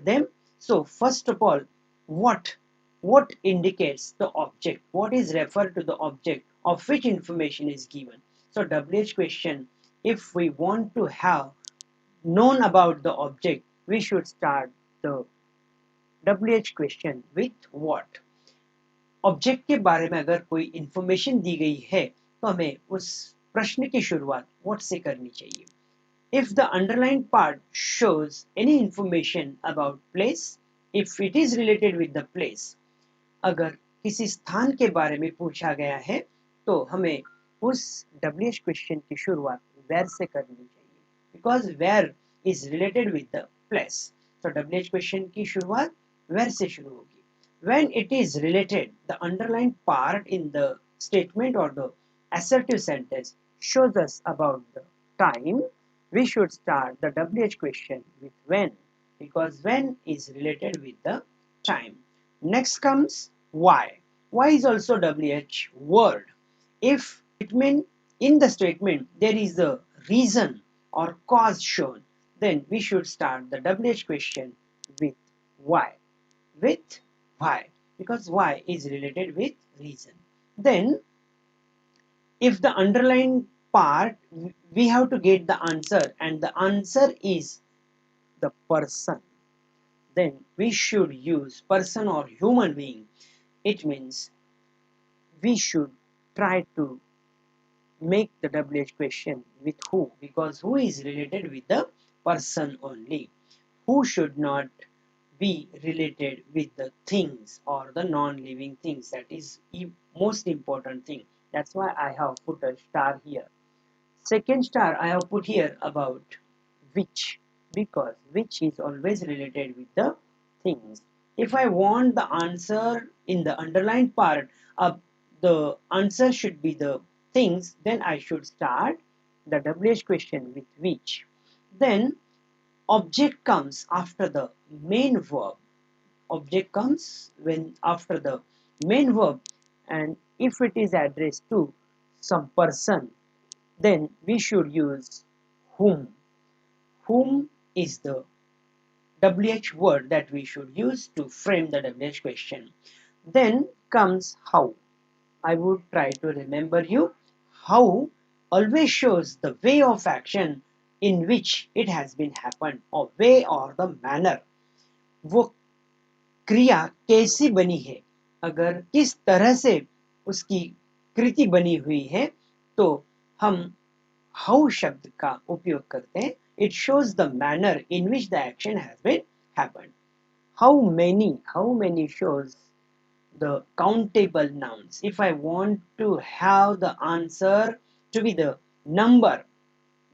them. So first of all, what what indicates the object? What is referred to the object of which information is given? So WH question, if we want to have known about the object, we should start the WH question with what. Object के बारे में अगर कोई information दी गई है तो हमें उस प्रश्न की शुरुआत व्हाट से करनी चाहिए. If the underlined part shows any information about place, if it is related with the place, अगर किसी स्थान के बारे में पूछा गया है तो हमें उस WH क्वेश्चन की शुरुआत where से करनी चाहिए, because where is related with the place. तो WH क्वेश्चन की शुरुआत where से शुरू होगी. When it is related, the underlined part in the statement or the assertive sentence shows us about the time, we should start the WH question with when, because when is related with the time. Next comes why. Why is also WH word. If statement in the statement there is a reason or cause shown, then we should start the WH question with why. With why, because why is related with reason. Then if the underlined part, we have to get the answer and the answer is the person, then we should use person or human being. It means we should try to make the WH question with who, because who is related with the person only. Who should not be related with the things or the non-living things. That is the most important thing. That's why I have put a star here. Second star I have put here about which, because which is always related with the things. If I want the answer in the underlined part, the answer should be the things, then I should start the WH question with which. Then object comes after the main verb. Object comes when after the main verb, and if it is addressed to some person, then we should use whom. Whom is the WH word that we should use to frame the WH question. Then comes how. I would try to remember you. How always shows the way of action in which it has been happened, or way or the manner. वो क्रिया कैसी बनी है, अगर किस तरह से उसकी कृति बनी हुई है, तो हम how शब्द का उपयोग करते हैं. It shows the manner in which the action has been happened. How many shows the countable nouns. If I want to have the answer to be the number,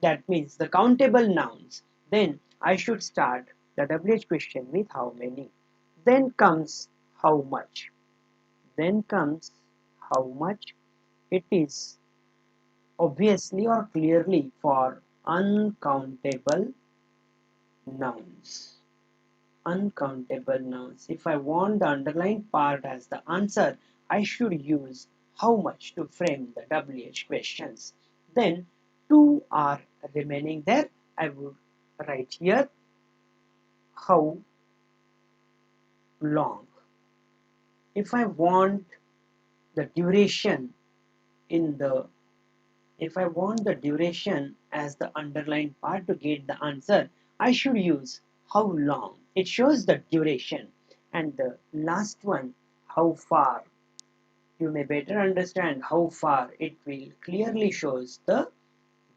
that means the countable nouns, then I should start the WH question with how many. Then comes how much. Then comes how much. It is obviously or clearly for uncountable nouns. Uncountable nouns. If I want the underlined part as the answer, I should use how much to frame the WH questions. Then two are remaining there. I would write here how long. If I want the duration in the if I want the duration as the underlined part to get the answer, I should use how long. It shows the duration. And the last one, how far. You may better understand how far. It will clearly shows the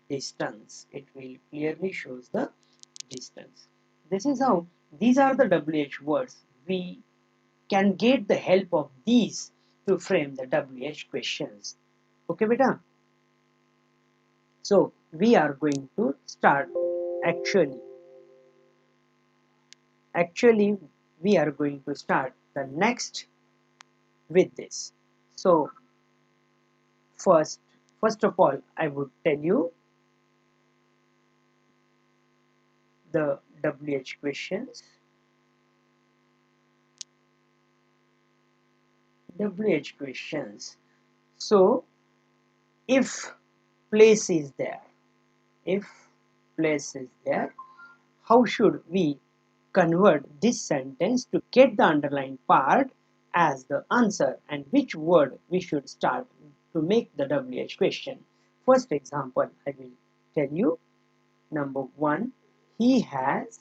distance. It will clearly shows the distance. This is how, these are the WH words. We can get the help of these to frame the WH questions. Okay, beta? So we are going to start actually we are going to start the next with this. So first of all, I would tell you the WH questions. WH questions. So if place is there, if place is there, how should we convert this sentence to get the underlined part as the answer, and which word we should start to make the WH question. First example I will tell you. Number 1, he has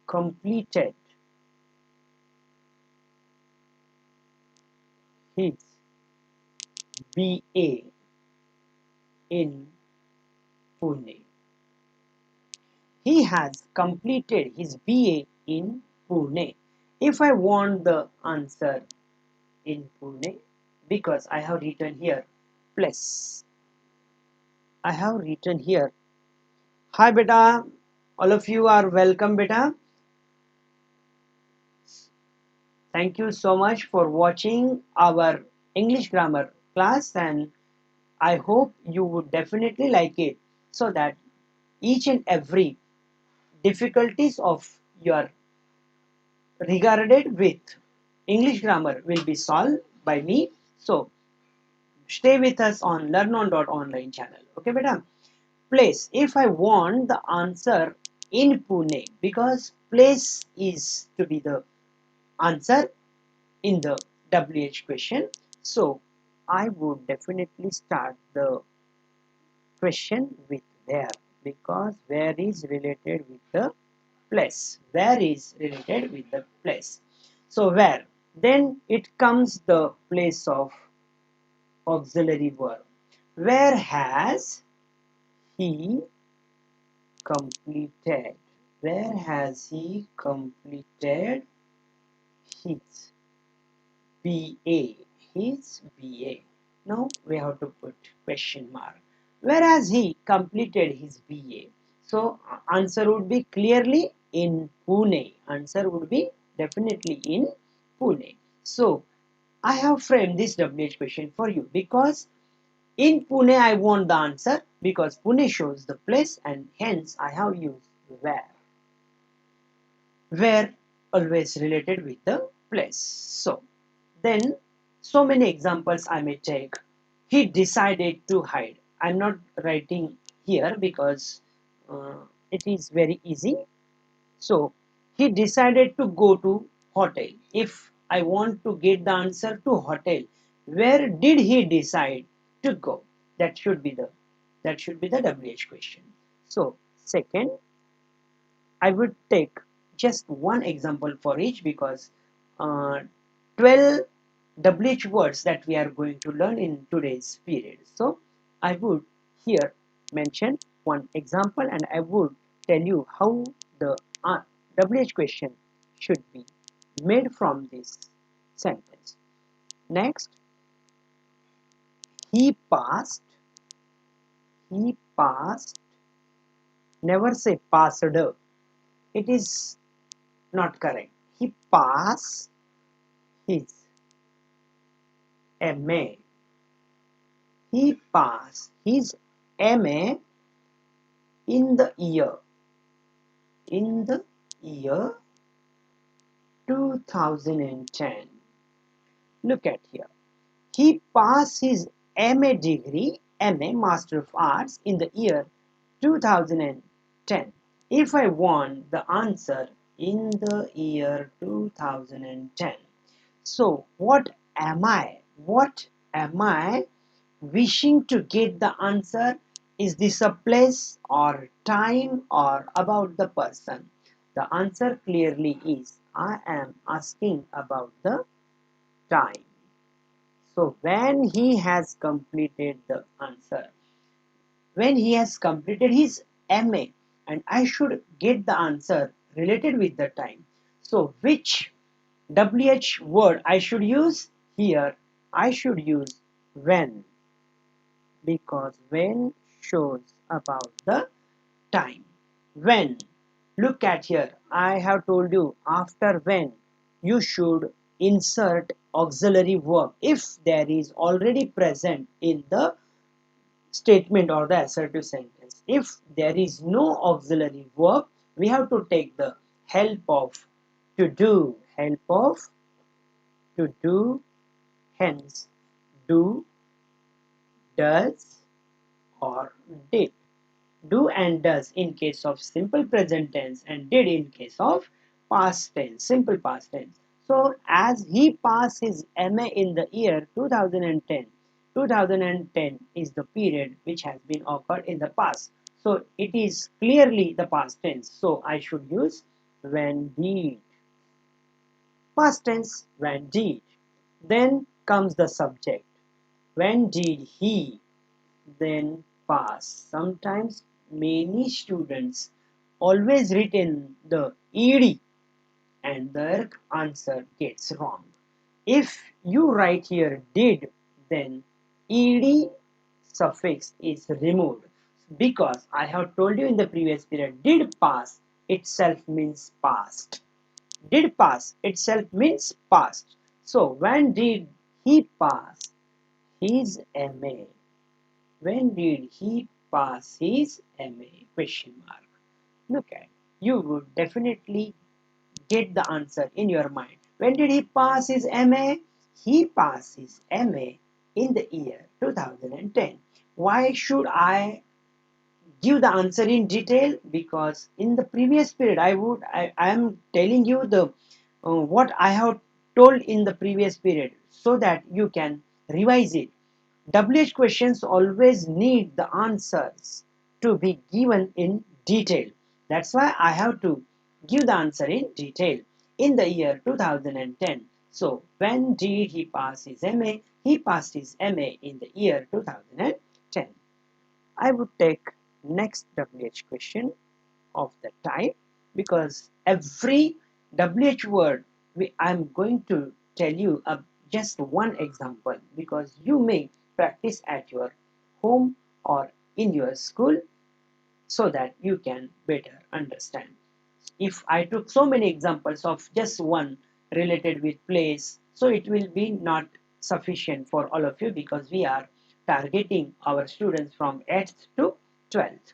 completed his BA in Pune. He has completed his BA in Pune. If I want the answer in Pune, because I have written here plus, I have written here, hi beta, all of you are welcome beta. Thank you so much for watching our English grammar class, and I hope you would definitely like it, so that each and every difficulties of your regarded with English grammar will be solved by me. So stay with us on learnon.online channel. Okay, beta. Place. If I want the answer in Pune, because place is to be the answer in the WH question. So I would definitely start the question with where, because where is related with the place. Where is related with the place. So where, then it comes the place of auxiliary verb. Where has he completed? Where has he completed his BA? His BA. Now we have to put question mark. Where has he completed his BA? So answer would be clearly in Pune. Answer would be definitely in Pune. So I have framed this WH question for you, because in Pune I want the answer, because Pune shows the place, and hence I have used where. Where always related with the place. So then so many examples I may take. He decided to hide. I'm not writing here because it is very easy. So he decided to go to hotel. If I want to get the answer to hotel, where did he decide to go? That should be the WH question. So second, I would take just one example for each, because 12 WH words that we are going to learn in today's period. So I would here mention one example, and I would tell you how the WH question should be made from this sentence. Next, he passed, he passed, never say passed, it is not correct. He passed his MA. He passed his MA in the year 2010. Look at here. He passed his MA degree, MA Master of Arts, in the year 2010. If I want the answer in the year 2010, so what am I? What am I wishing to get the answer? Is this a place or time or about the person? The answer clearly is I am asking about the time. So when he has completed the answer, when he has completed his MA, and I should get the answer related with the time. So which WH word I should use here? I should use when, because when shows about the time. When, look at here, I have told you after when you should insert auxiliary verb if there is already present in the statement or the assertive sentence. If there is no auxiliary verb, we have to take the help of to do, help of to do, hence do, does, or did. Do and does in case of simple present tense, and did in case of past tense, simple past tense. So as he passed his MA in the year 2010, 2010 is the period which has been occurred in the past. So it is clearly the past tense. So I should use when did. Past tense, when did. Then comes the subject. When did he? Then past. Sometimes many students always written the ed and their answer gets wrong. If you write here did, then ed suffix is removed, because I have told you in the previous period did pass itself means past. Did pass itself means past. So when did he pass his MA? When did he pass his MA? Question mark. Look at, you would definitely get the answer in your mind. When did he pass his MA? He passed his MA in the year 2010. Why should I give the answer in detail? Because in the previous period I am telling you the what I have told in the previous period, so that you can revise it. WH questions always need the answers to be given in detail. That's why I have to give the answer in detail. In the year 2010. So when did he pass his MA? He passed his MA in the year 2010. I would take next WH question of the type, because every WH word I'm going to tell you just one example, because you may practice at your home or in your school, so that you can better understand. If I took so many examples of just one related with place, so it will be not sufficient for all of you, because we are targeting our students from 8th to 12th.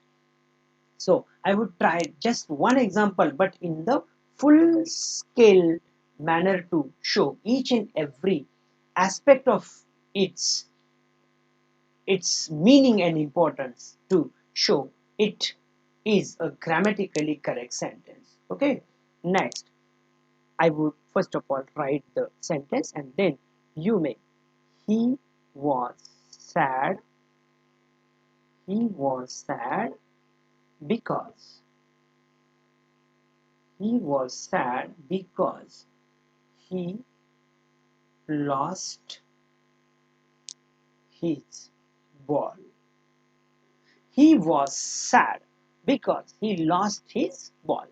So I would try just one example, but in the full scale manner, to show each and every aspect of its meaning and importance, to show it is a grammatically correct sentence. Okay, next I would first of all write the sentence, and then you may. He was sad. He was sad because. He was sad because he lost his ball. He was sad because he lost his ball.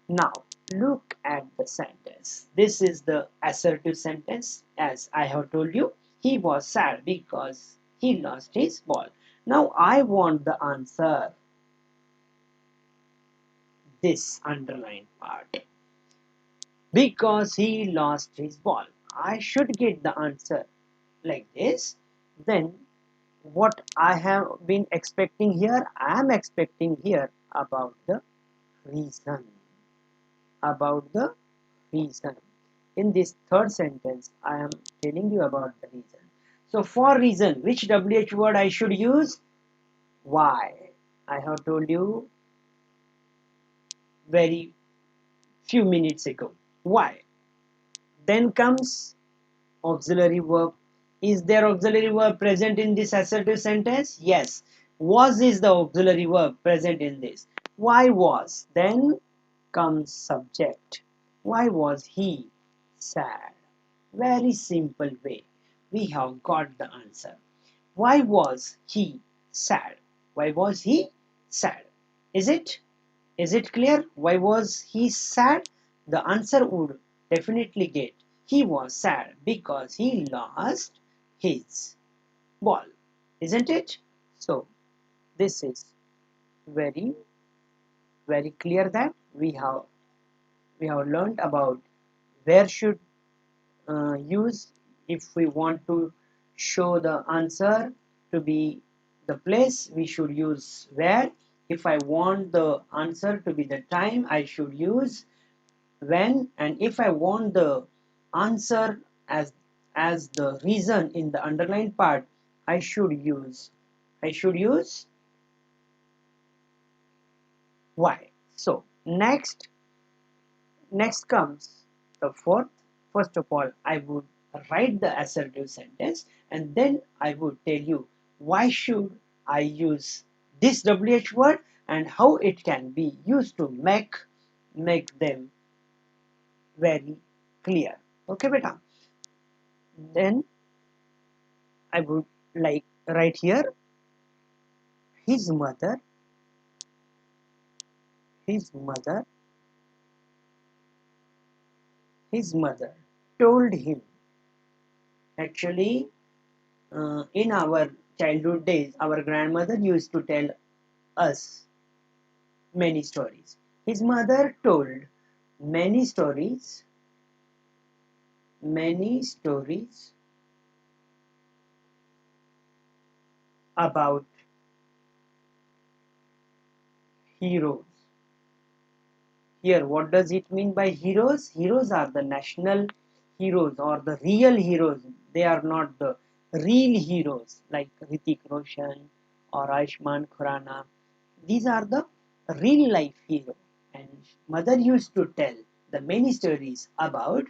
Now, look at the sentence. This is the assertive sentence, as I have told you. He was sad because he lost his ball. Now, I want the answer, this underlined part. Because he lost his ball. I should get the answer like this. Then what I have been expecting here, I am expecting here about the reason. About the reason. In this third sentence, I am telling you about the reason. So for reason, which WH word I should use? Why. I have told you very few minutes ago. Why. Then comes auxiliary verb. Is there auxiliary verb present in this assertive sentence? Yes. Was is the auxiliary verb present in this. Why was? Then comes subject. Why was he sad? Very simple way. We have got the answer. Why was he sad? Why was he sad? Is it? Is it clear? Why was he sad? The answer would definitely get, he was sad because he lost his ball. Isn't it? So, this is very, very clear that we have learned about where should use if we want to show the answer to be the place, we should use where. If I want the answer to be the time, I should use when. And if I want the answer as the reason in the underlined part, I should use Why? So next comes the fourth. First of all, I would write the assertive sentence, and then I would tell you why should I use this WH word and how it can be used to make them very clear. Okay, beta. Then I would like right here his mother, his mother, his mother told him. Actually, in our childhood days, our grandmother used to tell us many stories. His mother told many stories about heroes. Here, what does it mean by heroes? Heroes are the national heroes or the real heroes. They are not the real heroes like Hrithik Roshan or Ayushmann Khurrana. These are the real life heroes. And mother used to tell the many stories about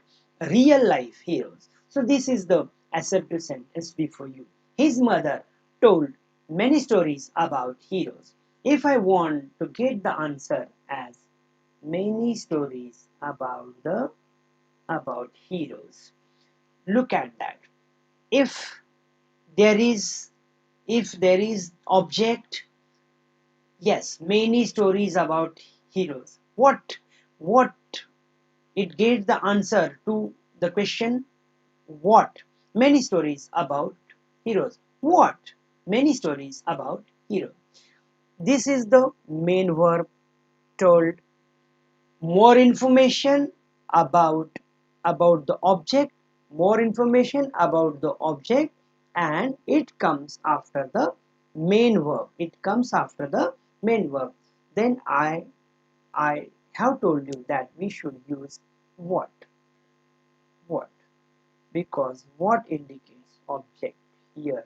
real life heroes. So this is the assertive sentence before you. His mother told many stories about heroes. If I want to get the answer as many stories about heroes, look at that. If there is object, yes, many stories about heroes. What it gave the answer to the question what? Many stories about heroes. What? Many stories about heroes. This is the main verb told. More information about the object, more information about the object, and it comes after the main verb. It comes after the main verb. Then I have told you that we should use what. What? Because what indicates object here.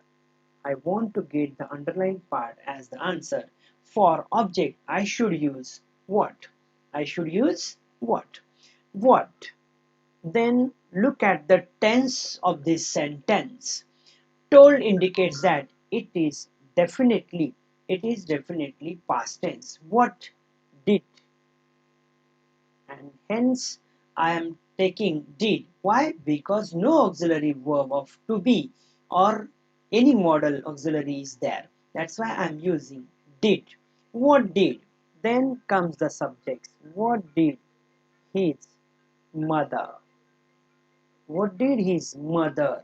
I want to get the underlined part as the answer. For object, I should use what? I should use what? What? Then look at the tense of this sentence. Told indicates that it is definitely past tense. What did, and hence I am taking did. Why? Because no auxiliary verb of to be or any modal auxiliary is there. That's why I'm using did. What did? Then comes the subject. What did his mother? What did his mother?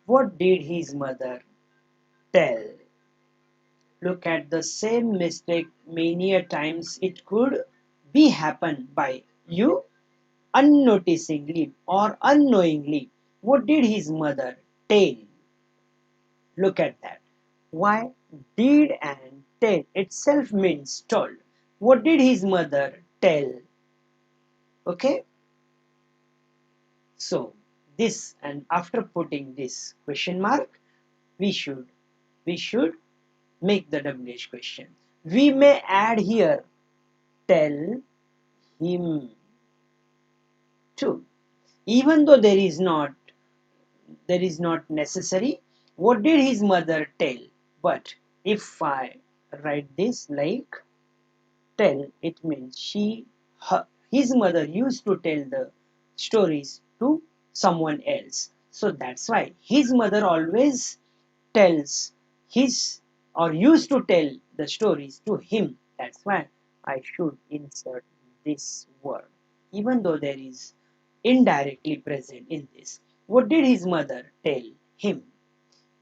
What did his mother tell? Look at the same mistake many a times it could be happen by you unnoticingly or unknowingly. What did his mother tell? Look at that. Why? Did and tell itself means told. What did his mother tell? Okay? So, this, and after putting this question mark, we should we should make the WH question. We may add here tell him to, even though there is not necessary. What did his mother tell? But if I write this like tell, it means his mother used to tell the stories to someone else. So that's why his mother always tells his or used to tell the stories to him. That's why I should insert this word, even though there is indirectly present in this. What did his mother tell him?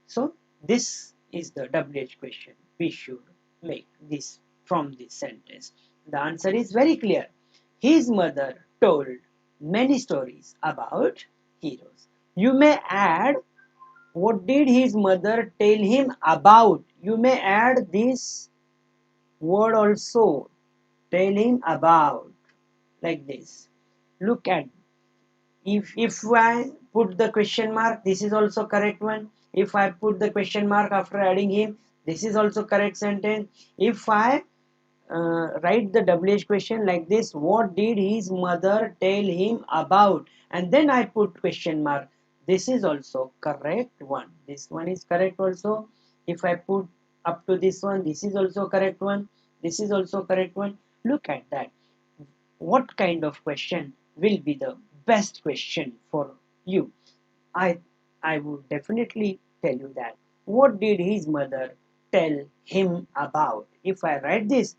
So this is the WH question we should make this from this sentence. The answer is very clear. His mother told many stories about heroes. You may add what did his mother tell him about. You may add this word also. Tell him about. Like this. Look at, if I put the question mark, this is also correct one. If I put the question mark after adding him, this is also correct sentence. If I write the WH question like this: what did his mother tell him about? And then I put question mark. This is also correct one. This one is correct also. If I put up to this one, this is also correct one. This is also correct one. Look at that. What kind of question will be the best question for you? I I would definitely tell you that. What did his mother tell him about? If I write this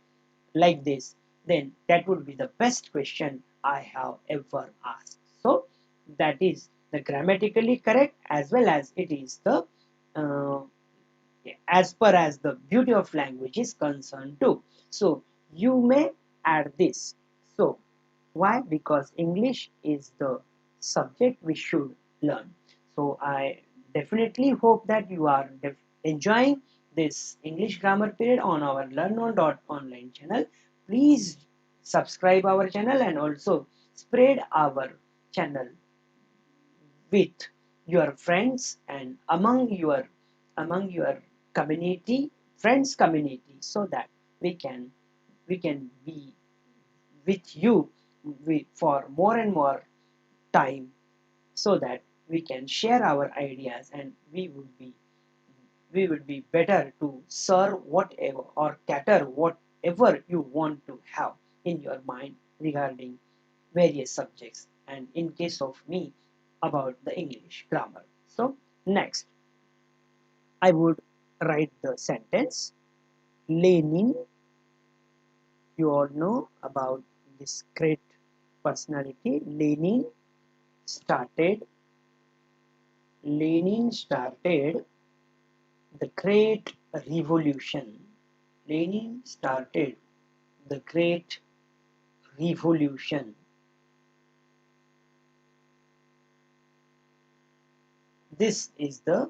like this, then that would be the best question I have ever asked. So that is the grammatically correct, as well as it is the uh, as per as the beauty of language is concerned too. So you may add this. So why? Because English is the subject we should learn. So I definitely hope that you are enjoying this English grammar period on our learnon.online channel. Please subscribe our channel and also spread our channel with your friends and among your community, friends community, so that we can be with you for more and more time, so that we can share our ideas, and we would be better to serve whatever or cater whatever you want to have in your mind regarding various subjects, and in case of me, about the English grammar. So next I would write the sentence. Lenin, you all know about this great personality. Started Lenin started the great revolution. Lenin started the great revolution. This is the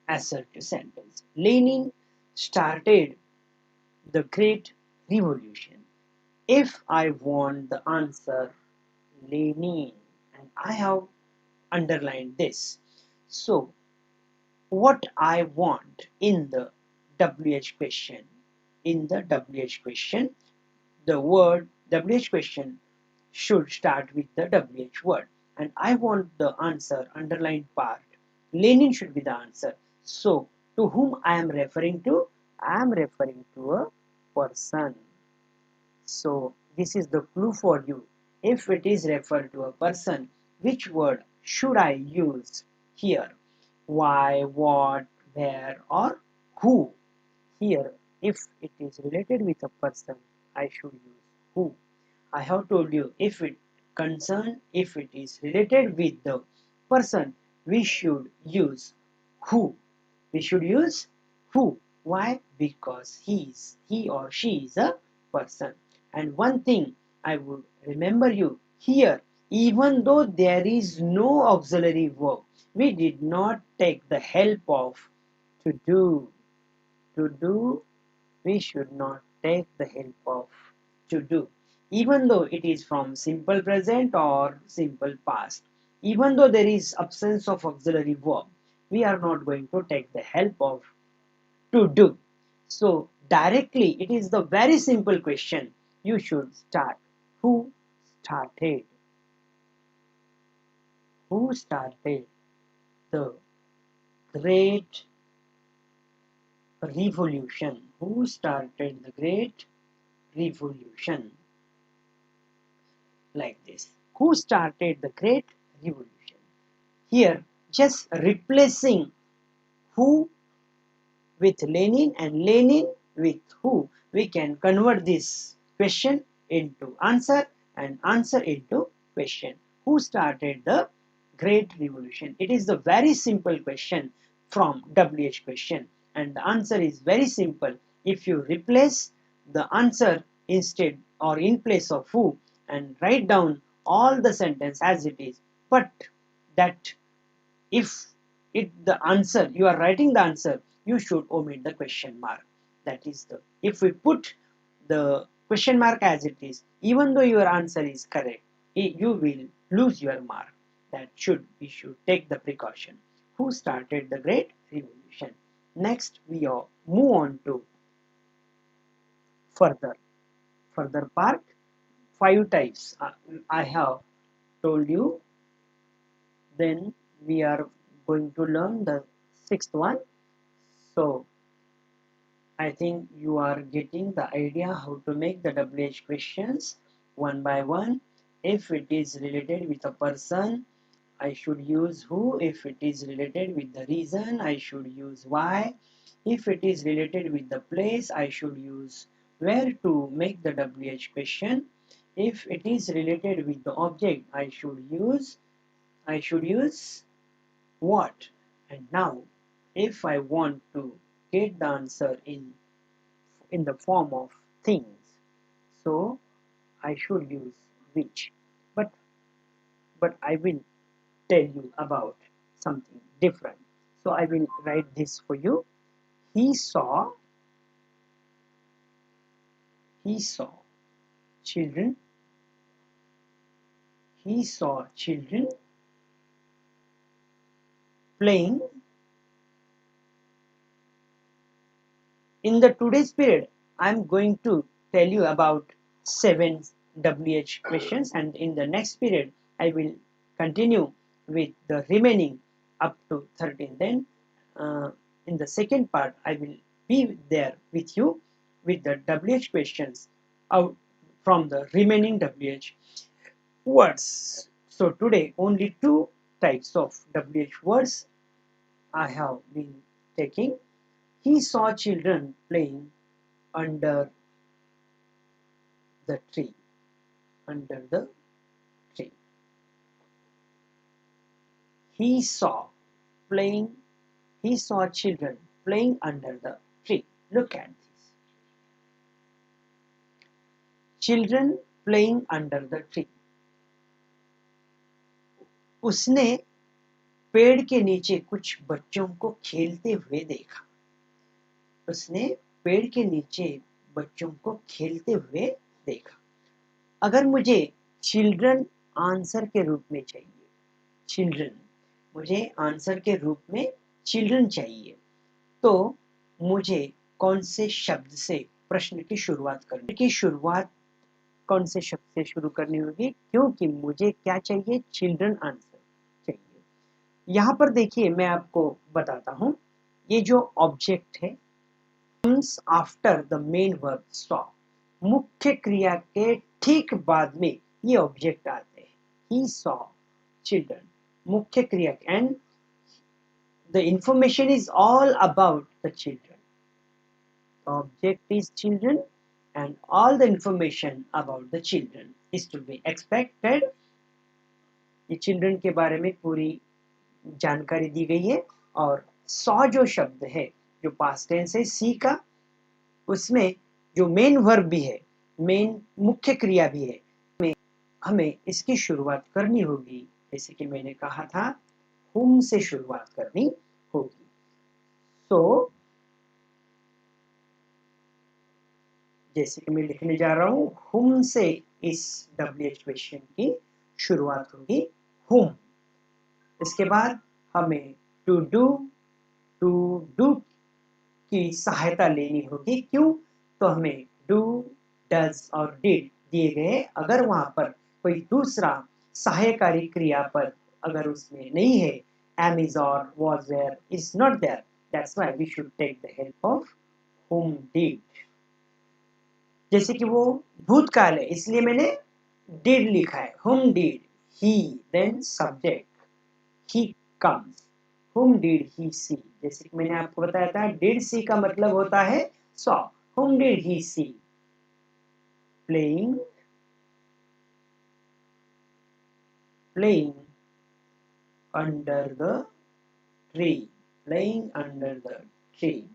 assertive sentence. Lenin started the great revolution. If I want the answer Lenin, and I have underlined this. So what I want in the WH question, the word WH question should start with the WH word, and I want the answer underlined part. Lenin should be the answer. So to whom I am referring to? I am referring to a person. So this is the clue for you. If it is referred to a person, which word should I use here? Why, what, where, or who? Here, if it is related with a person, I should use who. I have told you, if it is related with the person, we should use who. We should use who. Why? Because he or she is a person. And one thing I would remember you here, even though there is no auxiliary verb, we did not take the help of to do. To do, we should not take the help of to do, even though it is from simple present or simple past. Even though there is absence of auxiliary verb, we are not going to take the help of to do. So directly, it is the very simple question. You should start. Who started? Who started the great revolution? Who started the great revolution? Like this. Who started the great revolution? Here, just replacing who with Lenin and Lenin with who, we can convert this question into answer and answer into question. Who started the great revolution? It is the very simple question from WH question, and the answer is very simple. If you replace the answer instead or in place of who and write down all the sentence as it is, but that if the answer, you are writing the answer, you should omit the question mark. That is the, if we put the question mark as it is, even though your answer is correct, you will lose your mark. That should, we should take the precaution. Who started the great revolution? Next we are move on to further. Further part, 5 types I have told you. Then we are going to learn the sixth one. So I think you are getting the idea how to make the WH questions one by one. If it is related with a person, I should use who. If it is related with the reason, I should use why. If it is related with the place, I should use where to make the WH question. If it is related with the object, I should use what. And now, if I want to get the answer in the form of things, so I should use which. But I will tell you about something different. So I will write this for you. He saw children. He saw children playing. In the today's period, I'm going to tell you about 7 WH questions, and in the next period, I will continue with the remaining up to 13. Then, in the second part, I will be there with you with the WH questions out from the remaining WH words. So, today, only 2 types of WH words I have been taking. He saw children playing under the tree. Under the tree. He saw playing. He saw children playing under the tree. Look at this. Children playing under the tree. उसने पेड़ के नीचे कुछ बच्चों को खेलते हुए देखा. उसने पेड़ के नीचे बच्चों को खेलते हुए देखा. अगर मुझे चिल्ड्रन आंसर के रूप में चाहिए, चिल्ड्रन मुझे आंसर के रूप में चिल्ड्रन चाहिए, तो मुझे कौन से शब्द से प्रश्न की शुरुआत करनी, की शुरुआत कौन से शब्द से शुरू करनी होगी, क्योंकि मुझे क्या चाहिए, चिल्ड्रन आंसर चाहिए. यहाँ पर देखिए मैं आपको बताता हूँ, ये जो ऑब्जेक्ट है comes after the main verb saw. मुख्य क्रिया के ठीक बाद में ये ऑब्जेक्ट आते हैं. He saw children. मुख्य क्रिया and the information is all about the children. The object is children and all the information about the children is to be expected. ये children के बारे में पूरी जानकारी दी गई है. और saw जो शब्द है, जो पास्ट टेंस है सी का, उसमें जो मेन वर्ब भी है, मेन मुख्य क्रिया भी है, हमें इसकी शुरुआत करनी होगी. जैसे कि मैंने कहा था, whom से शुरुआत करनी होगी. तो जैसे कि मैं लिखने जा रहा हूँ, whom से इस WH क्वेश्चन की शुरुआत होगी, whom. इसके बाद हमें to do की सहायता लेनी होगी. क्यों? तो हमें do, does और did दिए गए. अगर वहां पर कोई दूसरा सहायकारी क्रियापद अगर उसमें नहीं है, am, is, or, was, were, is not there, that's why we should take the help of whom, did. जैसे कि वो भूतकाल है, इसलिए मैंने did लिखा है. whom did he, then subject, he comes. whom did he see? जैसे कि मैंने आपको बताया था, did see का मतलब होता है saw. whom did he see? playing under the tree. Playing under the tree.